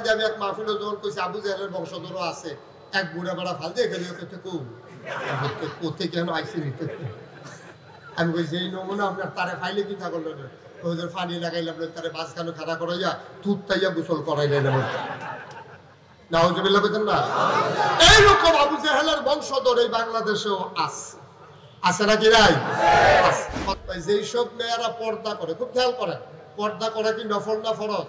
দিয়ে আমি এক মাহফিলে যখন কইছি আবু জাহেলের বংশধরও আছে, এক বুড়া বেড়া ফাল দিয়ে গেলে কোথায় কেন আইসি নিতে। আমি কইছি এই নমুনা আপনার তারে ফাইলে কি থাকল ওদের পানি লাগাইলাম তারে মাঝখানে খাড়া করাইয়া তুত তাইয়া গোসল করাইলেন নাউজুবিল্লাহ বলেন না। এইরকম আবু জাহেলের বংশধর এই বাংলাদেশেও আছে নাকি নাই? যেই সব মেয়েরা পর্দা করে, খুব খেয়াল করেন, পর্দা করা কি নফল না ফরজ?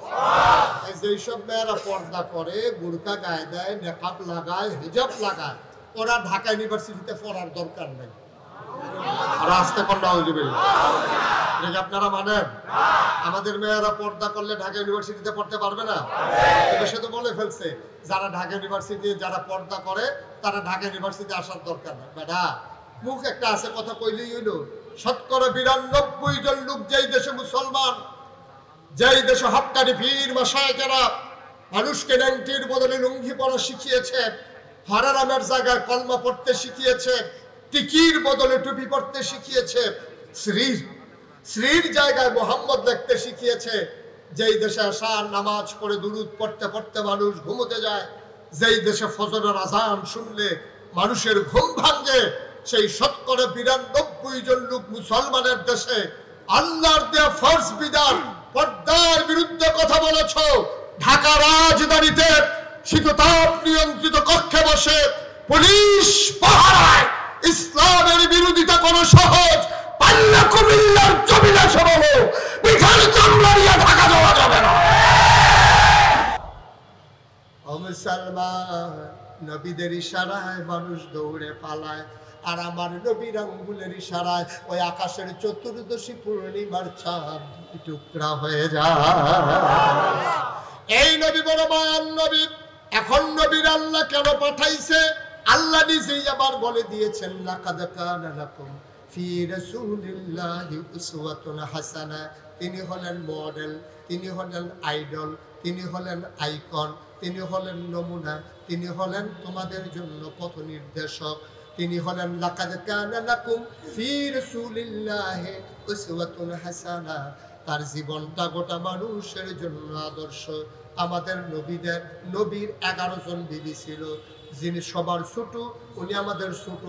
যেই সব মেয়েরা পর্দা করে, বুরকা গায়ে দেয়, নেকাব লাগায়, হিজাব লাগায়, ওরা ঢাকা ইউনিভার্সিটিতে পড়ার দরকার নাই। আর আসতে কোন নাউজুবিল্লাহ, এটা আপনারা মানেন? আমাদের মেয়েরা পর্দা করলে ঢাকা ইউনিভার্সিটিতে পড়তে পারবে না? সে তো বলে ফেলছে যারা ঢাকা ইউনিভার্সিটি যারা পর্দা করে তারা ঢাকা ইউনিভার্সিটি আসার দরকার নাই। বেটা মুখ একটা আছে, কথা কইলেই হইল। শতকরা 92 জন লোক যেই দেশে মুসলমান, যেই দেশে হক্কানি পীর মাশায়েখেরা মানুষকে ন্যাংটির বদলে লুঙ্গি পরা শিখিয়েছে, হারারামের জায়গায় কলমা পড়তে শিখিয়েছে, টিকির বদলে টুপি পড়তে শিখিয়েছে, শ্রীর জায়গায় মোহাম্মদ লিখতে শিখিয়েছে, যেই দেশে আসার নামাজ পড়ে দুরুদ পড়তে পড়তে মানুষ ঘুমোতে যায়, যেই দেশে ফজরের আজান শুনলে মানুষের ঘুম ভাঙে, সেই শতকরা 92 জন লোক মুসলমানের দেশে আল্লাহর দেয়া ফরজ বিধান পর্দার বিরুদ্ধে কথা বলেছ। ঢাকা রাজধানীতে শীততাপ নিয়ন্ত্রিত কক্ষে বসে পুলিশ পাহারায় ইসলামের বিরোধিতা কোনো সহজ পাল্লা কুমিল্লার জমিনে সরলো বিখান চামড়ারিয়া ঢাকা যাওয়া যাবে না। ও মুসলমান, নবীদের ইশারায় মানুষ দৌড়ে পালায়, আর আমার নবীর আঙ্গুলের ইশারায় ওই আকাশের চতুর্দশী পূর্ণিমার চাঁদ টুকরা হয়ে যায়। এই নবী বড় মায়ার নবী। এখন নবীর আল্লাহ কেন পাঠাইছে? আল্লাহ নিজেই আবার বলে দিয়েছেন, লাকাদ কানা লাকুম ফি রাসূলিল্লাহি উসওয়াতুন হাসানাহ। তিনি হলেন মডেল, তিনি হলেন আইডল, তিনি হলেন আইকন, তিনি হলেন নমুনা, তিনি হলেন তোমাদের জন্য পথ নির্দেশক। তিনি হলেন লাকাদ কানা লাকুম ফি রাসূলিল্লাহি উসওয়াতুন হাসানাহ। তার জীবনটা গোটা মানুষের জন্য আদর্শ। আমাদের নবীর 11 জন বিবি ছিল, যিনি সবার ছোট, উনি আমাদের ছোট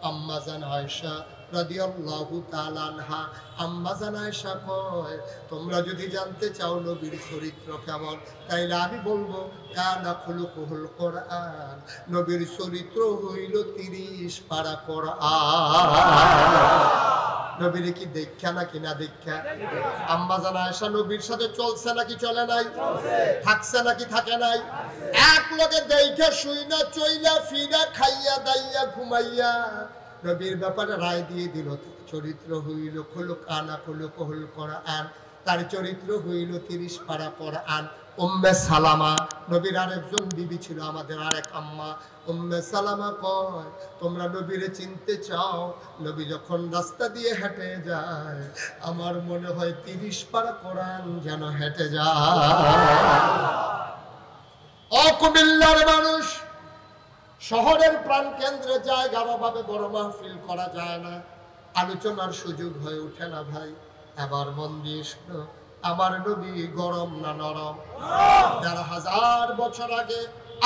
আম্মা জান আয়েশা রাদিয়াল্লাহু তাআলা আনহা। আম্মা জান আয়েশা কয়, তোমরা যদি জানতে চাও নবীর চরিত্র কেমন, তাইলে আমি বলবো কানা খুলুকুল কোরআন। নবীর চরিত্র হইল 30 পারা কোরআন। নবীর কি দেখা নাকি না দেখা? আম্মা জান আয়েশা নবীর সাথে চলছে নাকি চলে নাই? থাকছে নাকি থাকে নাই? এক লগে দেখা শুইনা চইলা ফিরা খাইয়া দাইয়া ঘুমাইয়া নবীর ব্যাপারে রায় দিয়ে দিল। চরিত্র হইল খুলুকানা খুলুকুল কোরআন। তার চরিত্র হইল 30 পারা কোরআন। উম্মে সালামা নবীর আরেকজন বিবি ছিল, আমাদের আরেক আম্মা। উম্মে সালামা কয়, তোমরা নবীরে চিনতে চাও? নবী যখন রাস্তা দিয়ে হেঁটে যায় আমার মনে হয় 30 পারা কোরআন যেন হেঁটে যায়। ও কুমিল্লার মানুষ, শহরের প্রাণ কেন্দ্রে জায়গার অভাবে বড় মাহফিল করা যায় না, আলোচনার সুযোগ হয়ে ওঠে না ভাই। এবার মন দিয়ে শোনো, আমার নবী গরম না নরম? ১,৫০০ বছর আগে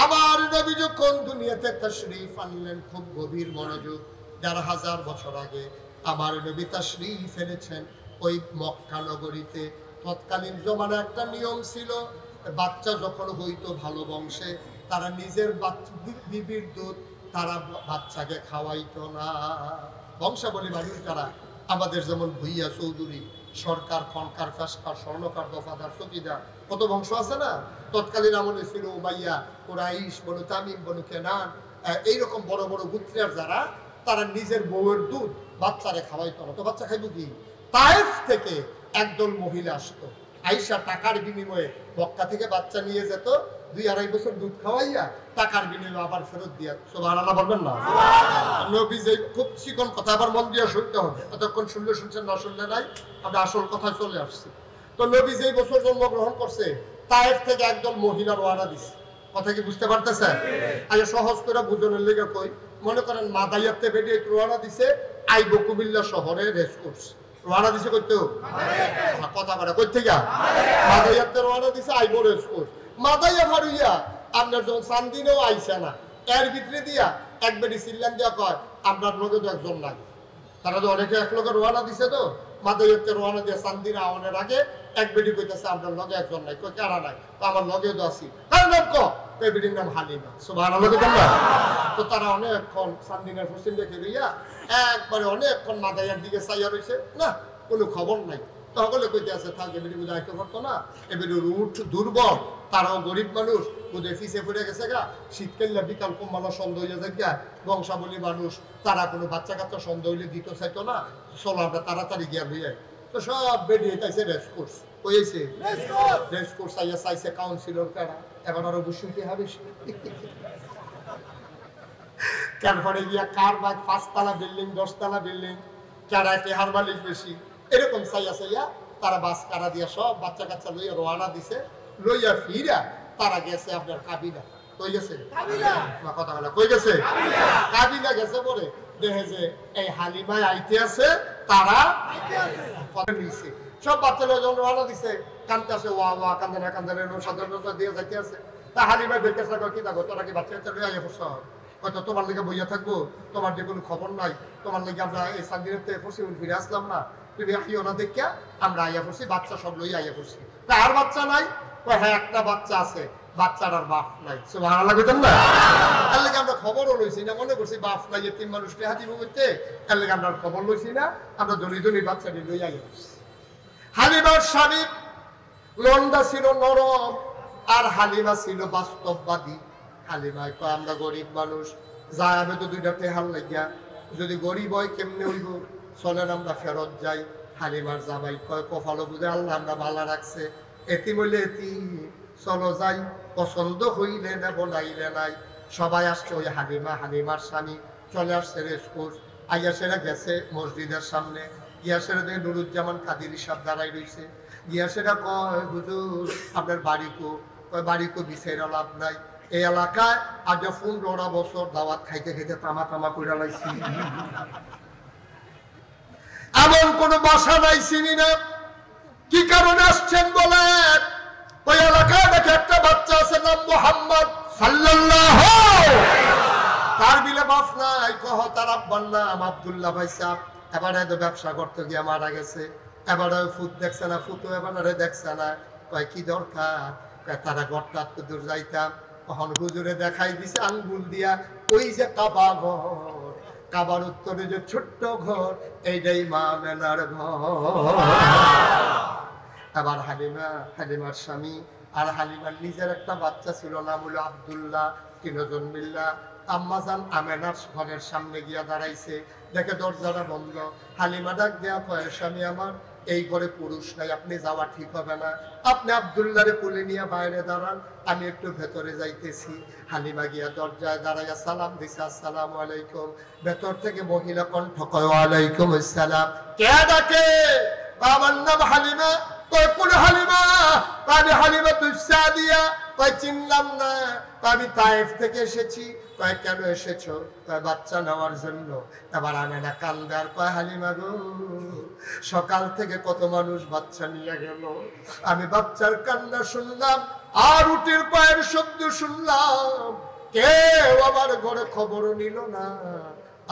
আমার নবী যখন দুনিয়াতে তাশরীফ আনলেন, খুব গভীর মনোযোগ, ১,৫০০ বছর আগে আমার নবী তাশরীফ এনেছেন ওই মক্কা নগরীতে। তৎকালীন জমানা একটা নিয়ম ছিল, বাচ্চা যখন হইতো ভালো বংশে, তারা নিজের বিবির দুধ তারা বাচ্চাকে খাওয়াইতো না। বংশাবলী মানুষ যারা, আমাদের যেমন ভুইয়া চৌধুরী, সরকার, খনকার, ফাসকার, স্বর্ণকার, দফাদার, চকিদার, কত বংশ আছে না? তৎকালীন আমলে ছিল উমাইয়া, কুরাইশ, বনু তামিম, বনু কেনান, এইরকম বড় বড় গোত্রের যারা, তারা নিজের বউয়ের দুধ বাচ্চারে খাওয়াইতো না। তো বাচ্চা খাইব কি? তায়েফ থেকে একদল মহিলা আসতো, আইসা টাকার বিনিময়ে মক্কা থেকে বাচ্চা নিয়ে যেত, 2-2.5 বছর দুধ খাওয়াইয়া টাকার বিনিময়ে আবার ফেরত দিয়া। সুবহানাল্লাহ বলবেন না? নবী যে খুব চিকন কথা, আবার মন দিয়ে শুনতে হবে, এতক্ষণ শুনলে শুনছেন, না শুনলে নাই। আমরা আসল কথায় চলে আসছি। তো নবী যেই বছর জন্মগ্রহণ করছে, তায়েফ থেকে একদল মহিলা রওনা দিছে। কথা কি বুঝতে পারতেছেন? আগে সহজ করে বুঝনের লেগে কই, মনে করেন মাদাইয়াতে বেরিয়ে রওনা দিছে, আইব কুমিল্লা শহরে রেস করছে। রওনা দিছে কইতে কথা বলে কই থেকে? মাদাইয়াতে রওনা দিছে, আইব রেস করছে। মাদাইয়া ফারুইয়া আপনার যখন চান্দিনেও আইসে না, এর ভিতরে দিয়া এক বেটি সিল্লান দিয়া কয় আপনার লোকে তো একজন নাই। তারা তো অনেকে এক লোকের রোয়ানা দিছে, তো মাদাইয়াকে রোয়ানা দিয়ে চান্দিনা আওয়ানের আগে এক বেটি কইতেছে আপনার লগে একজন নাই। কই কারা নাই? তো আমার লগে তো আছি। কার নাম ক? এই বেটির নাম হালিমা। সুবহানাল্লাহ। তো তারা অনেকক্ষণ চান্দিনার পশ্চিম দেখে দিয়া একবারে অনেকক্ষণ মাদাইয়ার দিকে চাইয়া রয়েছে, না কোনো খবর নাই। তখন কইতে আছে থাক, এবেটি বুঝে আইতে পারতো না, এবেটি রুট দুর্বল, তারাও গরিব মানুষ, বুঝে ফিসে পড়ে গেছে গা, শীতকালে বিকাল কমানো সন্দেহ হয়ে যায় গা, বংশাবলী মানুষ, তারা কোনো বাচ্চা কাচ্চা সন্দেহ হইলে দিতে চাইতো না, চলো আমরা তাড়াতাড়ি গিয়া হইয়া। তো সব বেরিয়ে চাইছে রেস কোর্স, কইছে রেস কোর্স আইয়া চাইছে কাউন্সিলর কারা, এবার আরো বসুকে হবে তারপরে গিয়া কার বাদ 5 তলা বিল্ডিং 10 তলা বিল্ডিং, কারা টেহার মালিক বেশি, এরকম চাইয়া চাইয়া তারা বাস কারা দিয়া সব বাচ্চা কাচ্চা লইয়া রওনা দিছে। লইয়া ফিরা তারা গেছে আপনার কাবিলা। কই গেছে? কথা বলা কই গেছে? কাবিলা গেছে। পরে দেখে যে এই হালিমা আইতে আছে, তারা নিছে সব বাচ্চারা যখন রওনা দিছে, কান্দতে আছে, ওয়া ওয়া কান্দে না কান্দে না সাধারণতা দিয়ে যাইতে আছে। তা হালিমা দেখে কি থাকো, তোরা কি বাচ্চা কাচ্চা লইয়া পড়ছ? হয়তো তোমার লেগে বইয়া থাকবো, তোমার যে কোনো খবর নাই, তোমার লেগে আমরা এই সান্দিনের থেকে পড়ছি ফিরে আসলাম না, তুমি আসিও না দেখিয়া আমরা আইয়া পড়ছি, বাচ্চা সব লইয়া আইয়া পড়ছি। তা আর বাচ্চা নাই? হ্যাঁ একটা বাচ্চা আছে, বাচ্চার আর বাপ নাই। সুবহানাল্লাহ কইতেন না? এর লেগে আমরা খবরও লইছি না, মনে করছি বাপ নাই, এতিম মানুষকে হাজির করতে, এর লেগে আমরা খবর লইছি না, আমরা ধনী ধনী বাচ্চাটি লইয়া আইয়া পড়ছি। হালিমার স্বামী মনটা ছিল নরম, আর হালিমা ছিল বাস্তববাদী। হালিমায় কয় আমরা গরিব মানুষ, যাই আমি তো 2টা টেহার লাগিয়া, যদি গরিব হয় কেমনে হইব, চলেন আমরা ফেরত যাই। হালিমার জামাই কয় কপালও বুঝে আল্লাহ আমরা ভালো রাখছে, এতিম হইলে এতিম, চলো যাই, পছন্দ হইলে নেব নাইলে নাই। সবাই আসছে, ওই হালিমা হালিমার স্বামী চলে আসছে রেসকোর্স, আইয়া সেরা গেছে মসজিদের সামনে, গিয়া সেরা দেখে নুরুজ্জামান কাদিরি সাহেব দাঁড়াই রয়েছে। গিয়া সেরা কয় হুজুর আপনার বাড়ি কো? কয় বাড়ি কো বিচাইরা লাভ নাই, এই এলাকায় আজ 15 বছর দাওয়াত খাইতে খাইতে তামা তামা কইরা লাইছি, এমন কোন বাসা নাই চিনি না, কি কারণে আসছেন বলেন? ওই এলাকায় দেখে একটা বাচ্চা আছে নাম মুহাম্মদ সাল্লাল্লাহু, তার বিলে বাপ নাই, কহ তার আব্বার নাম আব্দুল্লাহ ভাই সাহেব, এবারে তো ব্যবসা করতে গিয়ে মারা গেছে, এবারে ফুট দেখছে না, ফুটো এবারে দেখছে না। কয় কি দরকার? তারা গড়টা দূর যাইতাম, তখন হুজুরে দেখাই দিছে আঙ্গুল দিয়া, ওই যে কাবা ঘর, কাবার উত্তরে যে ছোট্ট ঘর, এইটাই মা মেনার ঘর। আবার হালিমার স্বামী আর হালিমার নিজের একটা বাচ্চা ছিল, নাম হলো আব্দুল্লাহ, 3 জন মিল্লা আম্মাজান আমেনার ঘরের সামনে গিয়া দাঁড়াইছে, দেখে দরজাটা বন্ধ। হালিমা ডাক দেয়া কয় স্বামী আমার, এই ঘরে পুরুষ নাই, আপনি যাওয়া ঠিক হবে না, আপনি আব্দুল্লাহরে কোলে নিয়ে বাইরে দাঁড়ান, আমি একটু ভেতরে যাইতেছি। হালিমা গিয়া দরজায় দাঁড়াইয়া সালাম দিছে, আসসালামু আলাইকুম। ভেতর থেকে মহিলা কণ্ঠ কয় ওয়ালাইকুম আসসালাম। কে ডাকে? বাবার নাম হালিমা। কয় কোন হালিমা? আমি হালিমা তুসাদিয়া। কয় চিনলাম না, আমি তায়েফ থেকে এসেছি। কয় কেন এসেছো? কয় বাচ্চা নেওয়ার জন্য। এবার আমি না কান্দার, কয় হালিমা গো, সকাল থেকে কত মানুষ বাচ্চা নিয়ে গেল, আমি বাচ্চার কান্না শুনলাম, আর উটের পায়ের শব্দ শুনলাম, কেউ আমার ঘরে খবরও নিল না,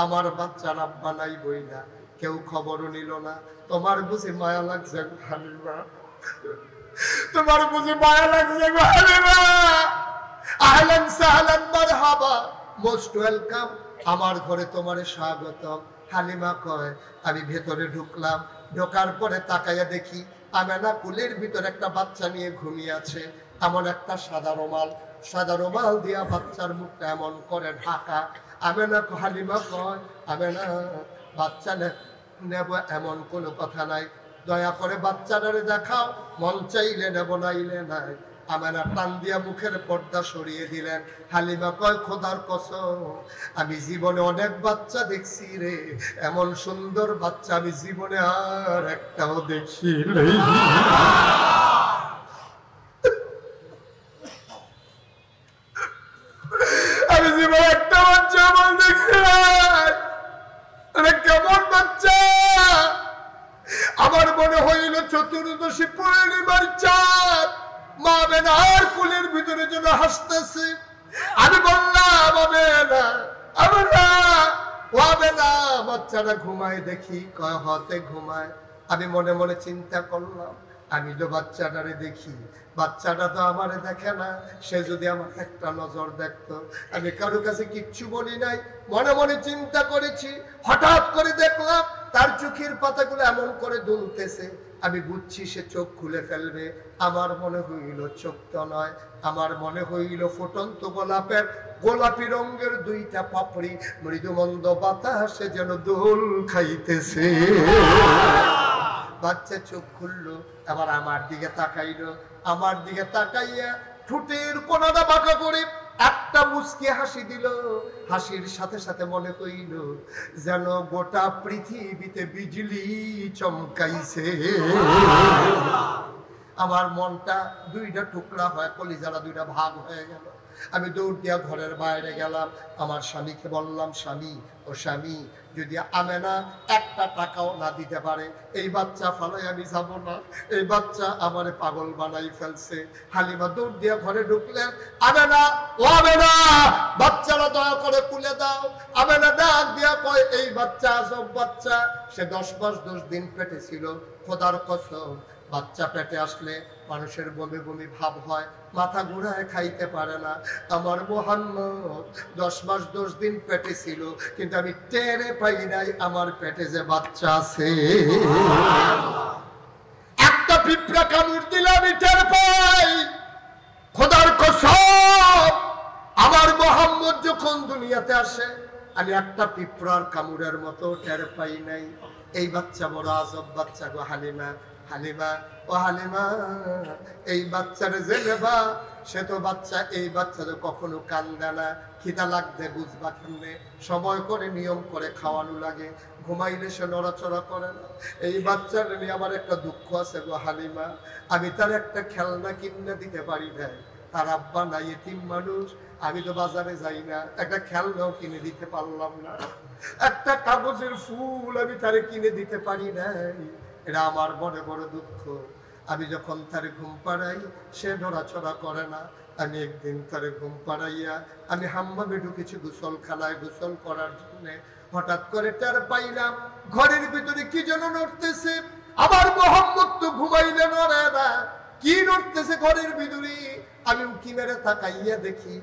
আমার বাচ্চার আব্বা নাই বই না, কেউ খবরও নিল না। তোমার বুঝি মায়া লাগছে হালিমা? তোমার বুঝি মায়া লাগছে হালিমা? আহলান সাহলান মারহাবা, মোস্ট ওয়েলকাম, আমার ঘরে তোমার স্বাগতম। হালিমা কয় আমি ভেতরে ঢুকলাম, ঢোকার পরে তাকাইয়া দেখি আমেনা কুলের ভিতরে একটা বাচ্চা নিয়ে ঘুমিয়ে আছে, এমন একটা সাদা রুমাল দিয়া বাচ্চার মুখটা এমন করে ঢাকা। আমেনা হালিমা কয় আমেনা বাচ্চা নেব এমন কোনো কথা নাই, দয়া করে বাচ্চাটারে দেখাও, মন চাইলে নেব নাইলে নাই। আমেনা টান দিয়া মুখের পর্দা সরিয়ে দিলেন। হালিমা কয় খোদার কসম, আমি জীবনে অনেক বাচ্চা দেখছি রে, এমন সুন্দর বাচ্চা আমি জীবনে আর একটাও দেখছি রে। আমি জীবনে একটা বাচ্চা আমার দেখছি, কেমন বাচ্চা! আমার মনে হইল চতুর্দশী পূর্ণিমার চাঁদ মা বেনার কুলের ভিতরে যেন হাসতেছে। আমি বললাম বাচ্চাটা ঘুমায় দেখি, কয় হতে ঘুমায়। আমি মনে মনে চিন্তা করলাম, আমি তো বাচ্চাটারে দেখি, বাচ্চাটা তো আমারে দেখে না, সে যদি আমার একটা নজর দেখতো। আমি কারো কাছে কিচ্ছু বলি নাই, মনে মনে চিন্তা করেছি। হঠাৎ করে দেখলাম তার চোখের পাতাগুলো এমন করে দুলতেছে, আমি বুঝছি সে চোখ খুলে ফেলবে। আমার মনে হইল চোখ তো নয়, আমার মনে হইল ফুটন্ত গোলাপি রঙের দুইটা পাপড়ি মৃদুমন্দ বাতাসে যেন দোল খাইতেছে। বাচ্চা চোখ খুললো, আবার আমার দিকে তাকাইলো। আমার দিকে তাকাইয়া ঠোঁটের কোনাটা বাঁকা করে একটা মুচকি হাসি দিল। হাসির সাথে সাথে মনে হইল যেন গোটা পৃথিবীতে বিজলি চমকাইছে। আমার মনটা দুইটা টুকরা হয়, কলিজারা দুইটা ভাগ হয়ে গেল। আমি দৌড় দিয়া ঘরের বাইরে গেলাম। আমার স্বামীকে বললাম, স্বামী ও স্বামী, যদি আমেনা একটা টাকাও না দিতে পারে এই বাচ্চা ফালাই আমি যাব না, এই বাচ্চা আমারে পাগল বানাই ফেলছে। হালিমা দৌড় দিয়া ঘরে ঢুকলেন। আমেনা, ও আমেনা, বাচ্চারা দয়া করে তুলে দাও। আমেনা ডাক দিয়া কয়, এই বাচ্চা আজব বাচ্চা, সে 10 মাস 10 দিন পেটে ছিল। খোদার কসম, বাচ্চা পেটে আসলে মানুষের বমি বমি ভাব হয়, মাথা ঘুরায় খাইতে পারে না। আমার মুহাম্মদ 10 মাস 10 দিন পেটে ছিল, কিন্তু আমি টেরে পাই নাই আমার পেটে যে বাচ্চা আছে। একটা পিঁপড়া কামড় দিলে আমি টের পাই। খোদার কসম, আমার মুহাম্মদ যখন দুনিয়াতে আসে আমি একটা পিঁপড়ার কামড়ের মতো টের পাই নাই। এই বাচ্চা বড় আজব বাচ্চা গো হালিমা। হালিমা, ও হালিমা, এই বাচ্চারে যে নেবা সে তো বাচ্চা, এই বাচ্চা তো কখনো কান্দে না। খিদা লাগবে বুঝবা কেমনে, সময় করে নিয়ম করে খাওয়ানো লাগে, ঘুমাইলে সে নড়াচড়া করে না। এই বাচ্চার নিয়ে আমার একটা দুঃখ আছে গো হালিমা, আমি তার একটা খেলনা কিনে দিতে পারি না। তার আব্বা নাই, এতিম মানুষ, আমি তো বাজারে যাই না, একটা খেলনাও কিনে দিতে পারলাম না। একটা কাগজের ফুল আমি তারে কিনে দিতে পারি নাই। এটা আমার বড় বড় দুঃখ। আমি যখন তারে ঘুম পাড়াই সে নড়াচড়া করে না। আমি একদিন তারে ঘুম পাড়াইয়া আমি হাম্মামে ঢুকেছি গোসলখানায় গোসল করার জন্য। হঠাৎ করে টের পাইলাম ঘরের ভিতরে কি যেন নড়তেছে। আমার মুহাম্মদ তো ঘুমাইলে নড়ে না, কি নড়তেছে ঘরের ভিতরে। আমি উকি মেরে তাকাইয়া দেখি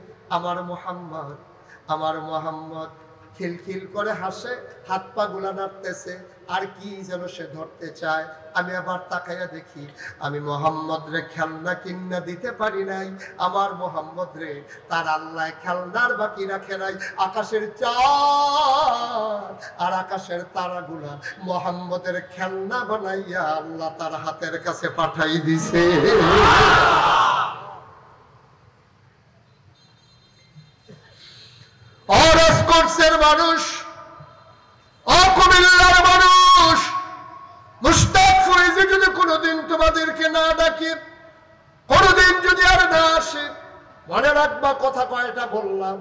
আমার মুহাম্মদ খিলখিল করে হাসে, হাত পা গুলা নাড়তেছে, আর কি যেন সে ধরতে চায়। আমি আবার তাকাইয়া দেখি আমি মুহাম্মদ রে খেলনা কিনা দিতে পারি নাই। আমার মুহাম্মদ রে তার আল্লাহ খেলনার বাকি রাখে নাই। আকাশের চাঁদ আর আকাশের তারাগুলা মুহাম্মদের খেলনা বানাইয়া আল্লাহ তার হাতের কাছে পাঠাই দিছে। মানুষ, কুমিল্লার মানুষ, মুশতাক ফরিজি যদি কোনোদিন তোমাদেরকে না ডাকে, কোনোদিন যদি আর না আসে, মনে রাখবা কথা কয়টা বললাম,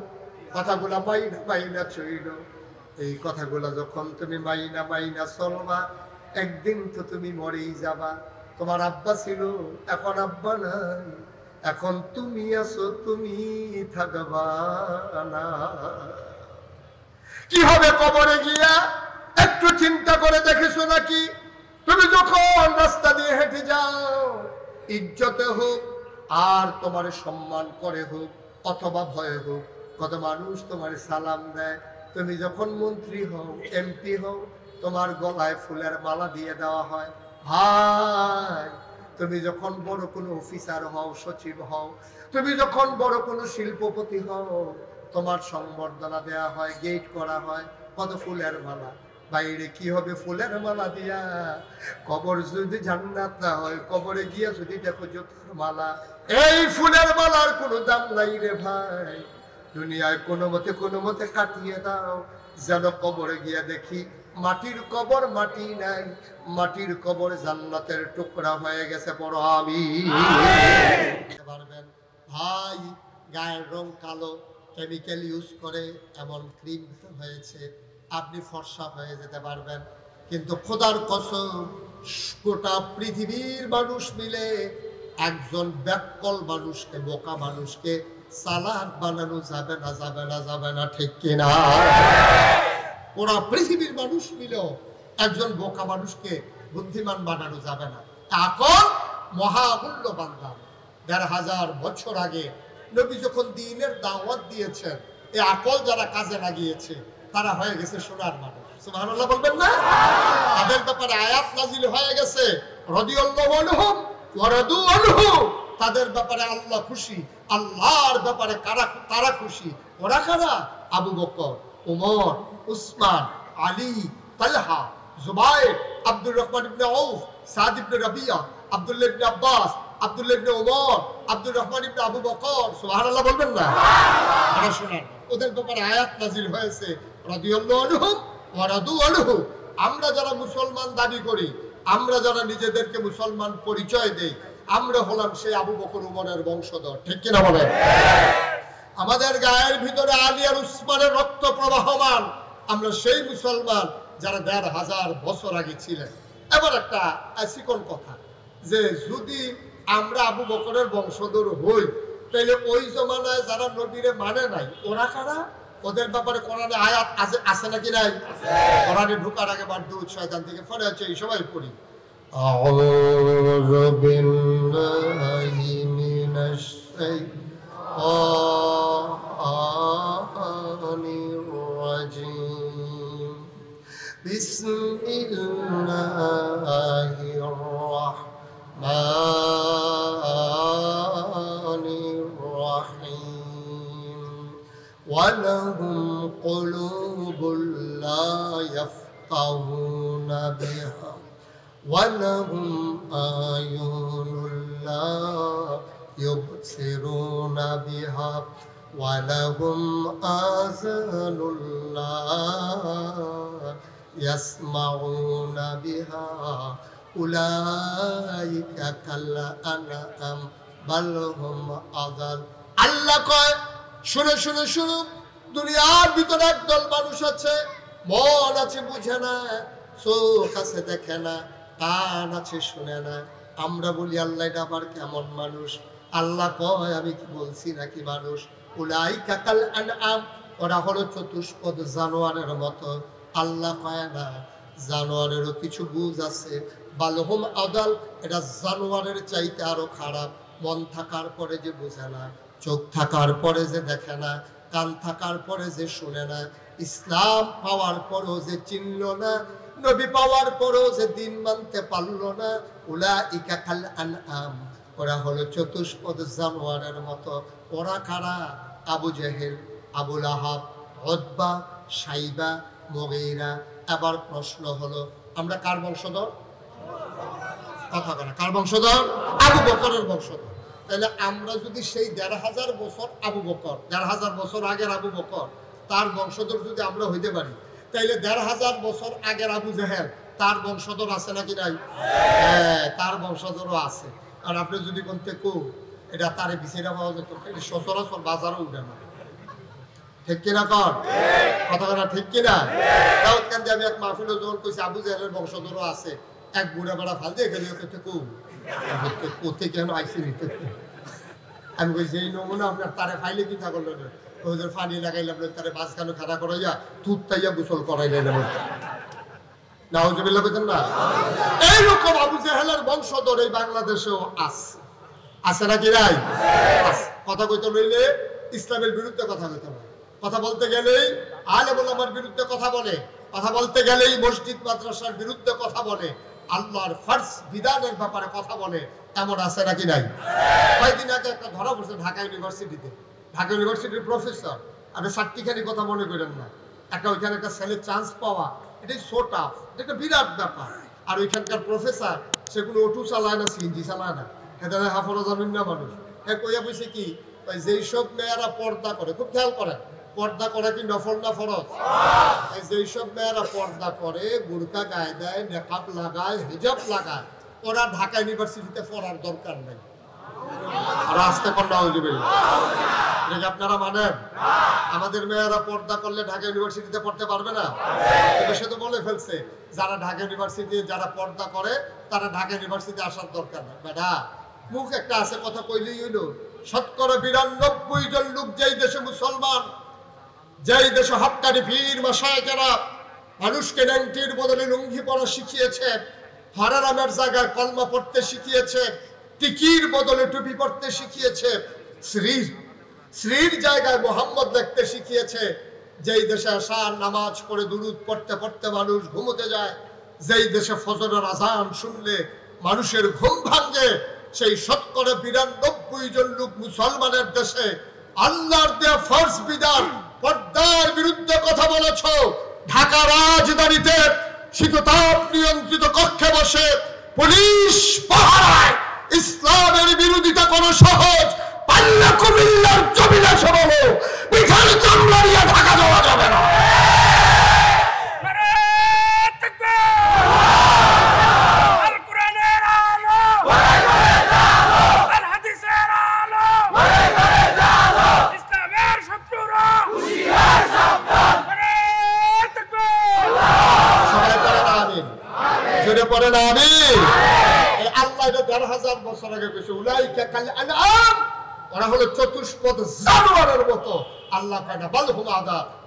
কথাগুলা মাইনা চইল। এই কথাগুলা যখন তুমি মাইনা চলবা, একদিন তো তুমি মরেই যাবা। তোমার আব্বা ছিল, এখন আব্বা নাই, এখন তুমি আছো, তুমি থাকবা না। কি হবে কবরে গিয়া একটু চিন্তা করে দেখেছো নাকি? তুমি যখন রাস্তা দিয়ে হেঁটে যাও, ইজ্জতে হোক আর তোমার সম্মান করে হোক অথবা ভয়ে হোক, কত মানুষ তোমার সালাম দেয়। তুমি যখন মন্ত্রী হও, এমপি হও, তোমার গলায় ফুলের মালা দিয়ে দেওয়া হয়। ভাই, তুমি যখন বড় কোনো অফিসার হও, সচিব হও, তুমি যখন বড় কোনো শিল্পপতি হও, তোমার সংবর্ধনা দেয়া হয়, গেট করা হয়, কত ফুলের মালা। বাইরে কি হবে ফুলের মালা দিয়া? কবর যদি জান্নাত না হয়, কবরে গিয়া যদি দেখো জুতার মালা। এই ফুলের মালার কোনো দাম নাই রে ভাই। দুনিয়ায় কোনো মতে কাটিয়ে দাও, যেন কবরে গিয়া দেখি মাটির কবর মাটি নাই, মাটির কবর জান্নাতের টুকরা হয়ে গেছে। বড় আমি পারবেন ভাই, গায়ের রং কালো, কেমিক্যাল ইউজ করে এমন ক্রিম হয়েছে, আপনি ফর্সা হয়ে যেতে পারবেন। কিন্তু খোদার কসম, গোটা পৃথিবীর মানুষ মিলে একজন ব্যাককল মানুষকে, বোকা মানুষকে চালাক বানানো যাবে না, যাবে না, যাবে না, ঠিক কিনা? পুরা পৃথিবীর মানুষ মিলেও একজন বোকা মানুষকে বুদ্ধিমান বানানো যাবে না। আকল মহামূল্যবান দাম। ১৫০০ বছর আগে নবী যখন দ্বীনের দাওয়াত দিয়েছেন, এই আকল যারা কাজে লাগিয়েছে তারা হয়ে গেছে সোনার মানুষ। সুবহানাল্লাহ বলবেন না? তাদের ব্যাপারে আয়াত নাজিল হয়ে গেছে, রাদিয়াল্লাহু আনহুম ওয়া রাদু আনহু। তাদের ব্যাপারে আল্লাহ খুশি, আল্লাহর ব্যাপারে তারা খুশি। ওরা কারা? আবু বকর, ওমর, উসমান, আলী, তালহা, জুবাইর, আব্দুর রহমান ইবনে আউফ, সাদ ইবনে রাবিয়া, আব্দুল্লাহ ইবনে আব্বাস, আব্দুল্লাহ ইবনে ওমর, আব্দুর রহমান ইবনে আবু বকর। সুবহানাল্লাহ বলবেন না? ওরা শোনান, ওদের ব্যাপারে আয়াত নাজিল হয়েছে, রাদিয়াল্লাহু আনহুম ওয়া রাদু আনহু। আমরা যারা মুসলমান দাবি করি, আমরা যারা নিজেদেরকে মুসলমান পরিচয় দেই, আমরা হলাম সেই আবু বকর ওমরের বংশধর, ঠিক কিনা বলেন? আমাদের গায়ের ভিতরে আলী আর উসমানের রক্ত প্রবাহমান। আমরা সেই মুসলমান যারা ১৫০০ বছর আগে ছিলেন। এবার একটা চিকন কথা, যে যদি আমরা আবু বকরের বংশধর হই, তাহলে ওই জমানায় যারা নবীরে মানে নাই, ওরা কারা? ওদের ব্যাপারে কোরআনে আয়াত আছে নাকি নাই? কোরআনে ঢোকার আগে বার দুধ শয়তান থেকে ফলে আছে, এই সবাই পড়ি। আউযু বিল্লাহি মিনাশ শাইতানির রাজীম। বিসমিল্লাহির রাহমানির রাহিম। ওয়ালাহুম কুলুবুল লা ইয়াফকাহুনা বিহা ওয়ালাহুম আয়ুনুল লা ইউবসিরুনা বিহা ওয়ালাহুম আযানুল লা ইয়াসমাউনা বিহা উলাইকা কাল আনআম বাল হুম আযাল। আল্লাহ কয়, শুনো শুনো শুনো, দুনিয়ার ভিতরে একদল মানুষ আছে, মন আছে বুঝে না, চোখ আছে দেখে না, কান আছে শুনে না। আমরা বলি আল্লাহ এটা আবার কেমন মানুষ? আল্লাহ কয়, আমি কি বলছি নাকি মানুষ? উলাইকা কাল আনআম, ওরা হলো চতুষ্পদ জানোয়ারের মতো। আল্লাহ কয় না, জানোয়ারেরও কিছু বুঝ আছে। বালহুম আদাল, এটা জানোয়ারের চাইতে আরো খারাপ। মন থাকার পরে যে বুঝে না, চোখ থাকার পরে যে দেখে না, কান থাকার পরে যে শুনে না, ইসলাম পাওয়ার পরেও যে চিনল না, নবী পাওয়ার পরেও যে দিন মানতে পারল না, উলাইকা কাল আনআম, ওরা হলো চতুষ্পদ জানোয়ারের মতো। ওরা কারা? Abu Jahl, Abu Lahab, Utba, Shaiba, Mughira. এবার প্রশ্ন হলো, আমরা কার বংশধর? কথা বলে, কার বংশধর? আবু বকরের বংশধর। তাহলে আমরা যদি সেই ১৫০০ বছর আবু বকর, ১৫০০ বছর আগের আবু বকর, তার বংশধর যদি আমরা হইতে পারি, তাইলে ১৫০০ বছর আগের আবু জেহেল, তার বংশধর আছে নাকি নাই? হ্যাঁ, তার বংশধরও আছে। আর আপনি যদি বলতে কো এটা তারে বিছাইটা পাওয়া যেত, এটা সচরাচর বাজারও উঠে না, ঠিক কিনা? কর কথা কথা, ঠিক কিনা? দাউদ কান্দি আমি এক মাহফিলে যখন কইছি আবু জেহেলের বংশধরও আছে, এক বুড়া বেড়া ফাল দিয়ে গেলে কোথে কেন আইসি নিতে। আমি কইছি এই নমুনা আপনার তারে ফাইলে কি থাকল, ওদের ফানি লাগাইলাম, তারে বাসখানো খাড়া করাইয়া তুত তাইয়া গোসল করাইলেন। নাউজুবিল্লাহ বলেন না? এইরকম আবু জেহেলের বংশধর এই বাংলাদেশেও আছে। আছে নাকি নাই? কথা কইতে লইলে ইসলামের বিরুদ্ধে কথা কইতে হয়। কথা বলতে গেলেই আলেম ওলামার বিরুদ্ধে কথা বলে, কথা বলতে গেলেই মসজিদ মাদ্রাসার বিরুদ্ধে কথা বলে, আল্লাহর ফরজ বিধানের ব্যাপারে কথা বলে। এমন আছে নাকি নাই? কয়েকদিন আগে একটা ধরা পড়ছে ঢাকা ইউনিভার্সিটিতে। ঢাকা ইউনিভার্সিটির প্রফেসর, আপনি সার্টিখানি কথা মনে করেন না, একটা ওইখানে একটা ছেলের চান্স পাওয়া, এটাই সো টাফ, এটা বিরাট ব্যাপার। আর ওইখানকার প্রফেসর সেগুলো অটো চালায় না, সিএনজি চালায় না, এটা হাফড়া জানেন না মানুষ। হ্যাঁ, কইয়া বলছে কি, যেই সব মেয়েরা পর্দা করে, খুব খেয়াল করেন, পর্দা করা কি নফল না ফরজ? যেই সব মেয়েরা পর্দা করে, বুরকা গায়ে দেয়, নেকাব লাগায়, হিজাব লাগায়, ওরা ঢাকা ইউনিভার্সিটিতে পড়ার দরকার নেই। আর আসতে কন্যা এটা আপনারা মানেন? আমাদের মেয়েরা পর্দা করলে ঢাকা ইউনিভার্সিটিতে পড়তে পারবে না? কিন্তু সে তো বলে ফেলছে, যারা ঢাকা ইউনিভার্সিটি যারা পর্দা করে তারা ঢাকা ইউনিভার্সিটি আসার দরকার নেই। বেটা, মুখ একটা আছে কথা কইলেই হইলো। ৯২ জন লোক যেই দেশে মুসলমান, যেই দেশে হক্কানি পীর মাশায়েখেরা মানুষকে ন্যাংটির বদলে লুঙ্গি পরা শিখিয়েছে, হারারামের জায়গায় কলমা পড়তে শিখিয়েছে, টিকির বদলে টুপি পড়তে শিখিয়েছে, শ্রীর জায়গায় মোহাম্মদ লিখতে শিখিয়েছে, যেই দেশে আসার নামাজ পড়ে দুরুদ পড়তে পড়তে মানুষ ঘুমোতে যায়, যেই দেশে ফজরের আজান শুনলে মানুষের ঘুম ভাঙে, সেই ৯২ জন লোক মুসলমানের দেশে আল্লাহর দেয়া ফরজ বিধান পর্দার বিরুদ্ধে কথা বলেছ। ঢাকা রাজধানীতে শীততাপ নিয়ন্ত্রিত কক্ষে বসে পুলিশ পাহারায় ইসলামের বিরোধিতা কোনো সহজ পাল্লা কুমিল্লার জমিনে সবলো পিঠার চামড়ারিয়া ঢাকা যাওয়া যাবে না।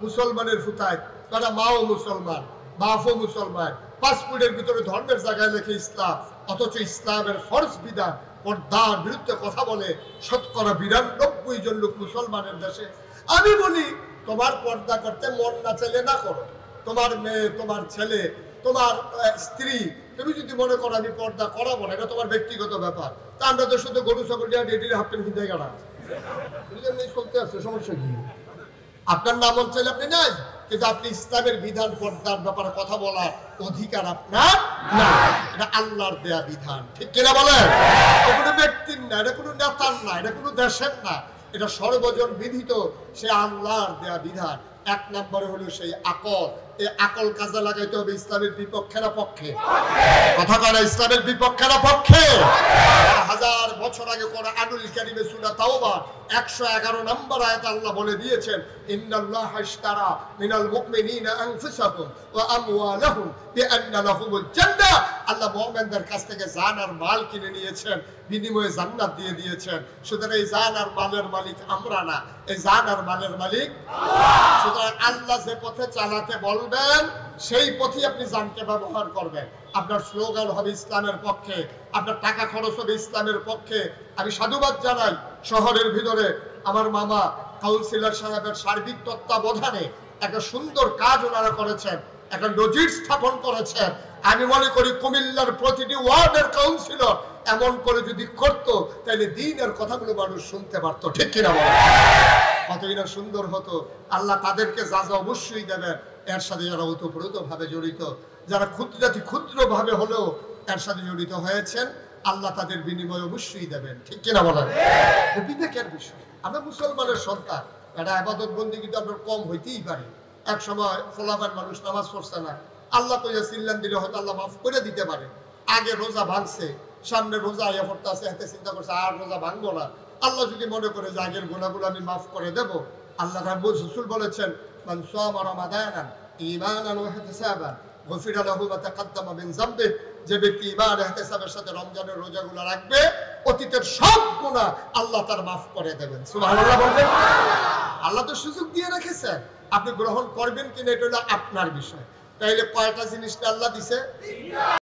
মুসলমানের ফুতায় তারা মাও মুসলমান, বাপও মুসলমান, পাসপোর্টের ভিতরে ধর্মের জায়গায় লেখে ইসলাম, অথচ ইসলামের ফরজ বিধান পর্দার বিরুদ্ধে কথা বলে ৯২ জন লোক মুসলমানের দেশে। আমি বলি তোমার পর্দা করতে মন না চাইলে না করো। তোমার মেয়ে, তোমার ছেলে, তোমার স্ত্রী, তুমি যদি মনে করো আমি পর্দা করাবো না, এটা তোমার ব্যক্তিগত ব্যাপার। তা আমরা তো শুধু গরু ছাগল হাফটেন কিনতে গেলাম, চলতে আছে, সমস্যা কি? আপনার নাম চাইলে আপনি নাই, কিন্তু আপনি ইসলামের বিধান পর্দার ব্যাপারে কথা বলার অধিকার আপনার না। এটা আল্লাহর দেয়া বিধান, ঠিক কিনা বলেন? এটা কোনো ব্যক্তির না, এটা কোনো নেতার না, এটা কোনো দেশের না, এটা সর্বজন বিধিত সে আল্লাহর দেয়া বিধান। এক নম্বরে হলো সেই আকল। এই আকল কাজে লাগাইতে হবে ইসলামের বিপক্ষে না পক্ষে? কথা কয় না, ইসলামের বিপক্ষে না পক্ষে? 1000 বছর আগে কোরআনুল কারীমে সূরা তাওবা 111 নম্বর আয়াতে আল্লাহ বলে দিয়েছেন, ইন্নাল্লাহা ইশতারা মিনাল মুমিনিনা আনফুসাহুম ওয়া আমওয়ালাহুম বিআন্না লাহুমুল জান্নাহ। আল্লাহ মুমিনদের কাছ থেকে জান আর মাল কিনে নিয়েছেন, বিনিময়ে জান্নাত দিয়ে দিয়েছেন। সুতরাং এই জান আর মালের মালিক আমরা না, এই জান আর মালের মালিক আল্লাহ। সুতরাং আল্লাহ যে পথে চালাতে বলবেন সেই পথে আপনি জানকে ব্যবহার করবেন। আপনার স্লোগান হবে ইসলামের পক্ষে, আপনার টাকা খরচ হবে ইসলামের পক্ষে। আমি সাধুবাদ জানাই, শহরের ভিতরে আমার মামা কাউন্সিলর সাহেবের সার্বিক তত্ত্বাবধানে একটা সুন্দর কাজ ওনারা করেছেন, একটা নজির স্থাপন করেছেন। আমি মনে করি কুমিল্লার প্রতিটি ওয়ার্ডের কাউন্সিলর এমন করে যদি করতো তাহলে দিনের কথাগুলো মানুষ শুনতে পারতো, ঠিক কিনা বলেন? কতই না সুন্দর হতো। আল্লাহ তাদেরকে যা যা অবশ্যই দেবেন, এর সাথে যারা ওতপ্রোত ভাবে জড়িত, যারা ক্ষুদ্র ভাবে হলেও এর সাথে জড়িত হয়েছেন, আল্লাহ তাদের বিনিময় অবশ্যই দেবেন, ঠিক কিনা বলেন? বিবেকের বিষয়। আমরা মুসলমানের সন্তান, এটা ইবাদত বন্দি কিন্তু আমরা কম হইতেই পারি। এক সময় ফলাফান মানুষ নামাজ পড়ছে না, আল্লাহ তো সিল্লান দিলে হয়তো আল্লাহ মাফ করে দিতে পারে। আগে রোজা ভাঙছে, সামনে রোজা আইয়া পড়তে আছে, এতে চিন্তা করছে আর রোজা ভাঙবো না। আল্লাহ যদি মনে করে যে আগের গুনাহগুলো আমি মাফ করে দেব, আল্লাহ রাসূল বলেছেন, মান সামা রমাদানান ঈমানান ওয়া ইহতিসাবান গফিরা লাহু মা তাকাদ্দামা মিন যামবিহি। যে ব্যক্তি ঈমান ইহতিসাবের সাথে রমজানের রোজাগুলো রাখবে, অতীতের সব গুনাহ আল্লাহ তার মাফ করে দেবেন। সুবহানাল্লাহ বলবেন? আল্লাহ তো সুযোগ দিয়ে রেখেছেন, আপনি গ্রহণ করবেন কিনা এটা হলো আপনার বিষয়। তাইলে কয়টা জিনিস আল্লাহ দিছে?